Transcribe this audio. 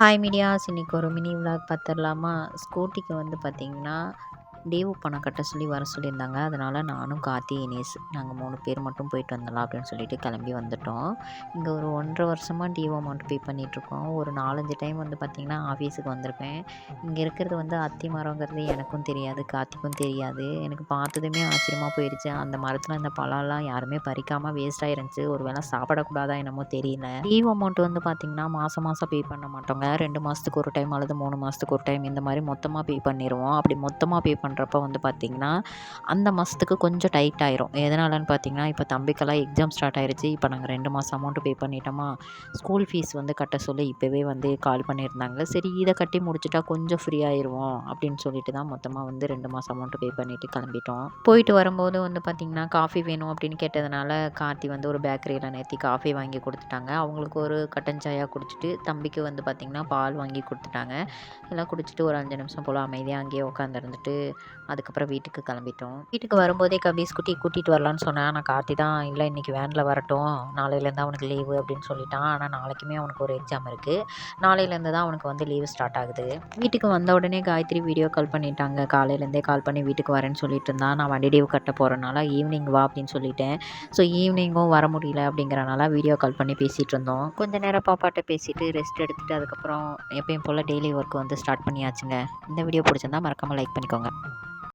Hi medias, இன்னைக்கு ஒரு mini vlog பார்த்துடலாமா? ஸ்கூட்டிக்கு வந்து பார்த்தீங்கன்னா, டியூ பணம் கட்ட சொல்லி வர சொல்லியிருந்தாங்க. அதனால் நானும் கார்த்தி, இனேஷ் நாங்கள் 3 பேர் மட்டும் போயிட்டு வந்துடலாம் அப்படின்னு சொல்லிட்டு கிளம்பி வந்துட்டோம். இங்கே ஒரு 1½ வருஷமாக டியூ அமௌண்ட் பே பண்ணிகிட்ருக்கோம். ஒரு 4, 5 டைம் வந்து பார்த்திங்கன்னா ஆஃபீஸுக்கு வந்திருப்பேன். இங்கே இருக்கிறது வந்து அத்தி மரங்கிறது எனக்கும் தெரியாது, கார்த்திக்கும் தெரியாது. எனக்கு பார்த்ததுமே ஆச்சரியமாக போயிடுச்சு. அந்த மரத்தில் இந்த பழம்லாம் யாருமே பறிக்காமல் வேஸ்ட்டாக இருந்துச்சு. ஒரு வேளை சாப்பிடக்கூடாதா என்னமோ தெரியல. டியூ அமௌண்ட் வந்து பார்த்திங்கன்னா மாதம் மாதம் பே பண்ண மாட்டோங்க. 2 மாதத்துக்கு ஒரு டைம் அல்லது 3 மாதத்துக்கு ஒரு டைம் இந்த மாதிரி மொத்தமாக பே பண்ணிடுவோம். அப்படி மொத்தமாக பே பண்ணுறப்ப வந்து பார்த்திங்கன்னா அந்த மாதத்துக்கு கொஞ்சம் டைட் ஆயிரும். எதனாலன்னு பார்த்தீங்கன்னா, இப்போ தம்பிக்கெல்லாம் எக்ஸாம் ஸ்டார்ட் ஆயிருச்சு. இப்போ நாங்கள் 2 மாதம் அமௌண்ட் பே பண்ணிட்டோமா, ஸ்கூல் ஃபீஸ் வந்து கட்ட சொல்லி இப்போவே வந்து கால் பண்ணியிருந்தாங்க. சரி இதை கட்டி முடிச்சுட்டா கொஞ்சம் ஃப்ரீ ஆயிடுவோம் அப்படின்னு சொல்லிட்டு தான் மொத்தமாக வந்து 2 மாதம் அமௌண்ட் பே பண்ணிவிட்டு கிளம்பிட்டோம். போயிட்டு வரும்போது வந்து பார்த்திங்கன்னா காஃபி வேணும் அப்படின்னு கேட்டதுனால கார்த்தி வந்து ஒரு பேக்கரியில் நேர்த்தி காஃபி வாங்கி கொடுத்துட்டாங்க. அவங்களுக்கு ஒரு கட்டன் சாயா குடிச்சிட்டு தம்பிக்கு வந்து பார்த்திங்கன்னா பால் வாங்கி கொடுத்துட்டாங்க. எல்லாம் குடிச்சிட்டு ஒரு 5 நிமிஷம் போல் அமைதியாக அங்கேயே உட்காந்துருந்துட்டு அதுக்கப்புறம் வீட்டுக்கு கிளம்பிட்டோம். வீட்டுக்கு வரும்போதே கபீஸ் குட்டி கூட்டிகிட்டு வரலான்னு சொன்னேன். ஆனால் கார்த்தி தான் இல்லை இன்றைக்கி வேனில் வரட்டும், நாளையிலேருந்து அவனுக்கு லீவு அப்படின்னு சொல்லிட்டான். ஆனால் நாளைக்குமே அவனுக்கு ஒரு எக்ஸாம் இருக்குது. நாளையிலேருந்து தான் அவனுக்கு வந்து லீவு ஸ்டார்ட் ஆகுது. வீட்டுக்கு வந்த உடனே காயத்ரி வீடியோ கால் பண்ணிட்டாங்க. காலையிலேருந்தே கால் பண்ணி வீட்டுக்கு வரேன்னு சொல்லிட்டு இருந்தான். நான் வண்டி லீவு கட்ட போகிறனால ஈவினிங் வா அப்படின்னு சொல்லிட்டேன். ஸோ ஈவினிங்கும் வர முடியல அப்படிங்கிறனால வீடியோ கால் பண்ணி பேசிகிட்டு இருந்தோம். கொஞ்சம் நேரம் பாப்பாட்ட பேசிவிட்டு ரெஸ்ட் எடுத்துகிட்டு அதுக்கப்புறம் எப்பயும் போல் டெய்லி ஒர்க் வந்து ஸ்டார்ட் பண்ணியாச்சுங்க. இந்த வீடியோ பிடிச்சிருந்தா மறக்காமல் லைக் பண்ணிக்கோங்க.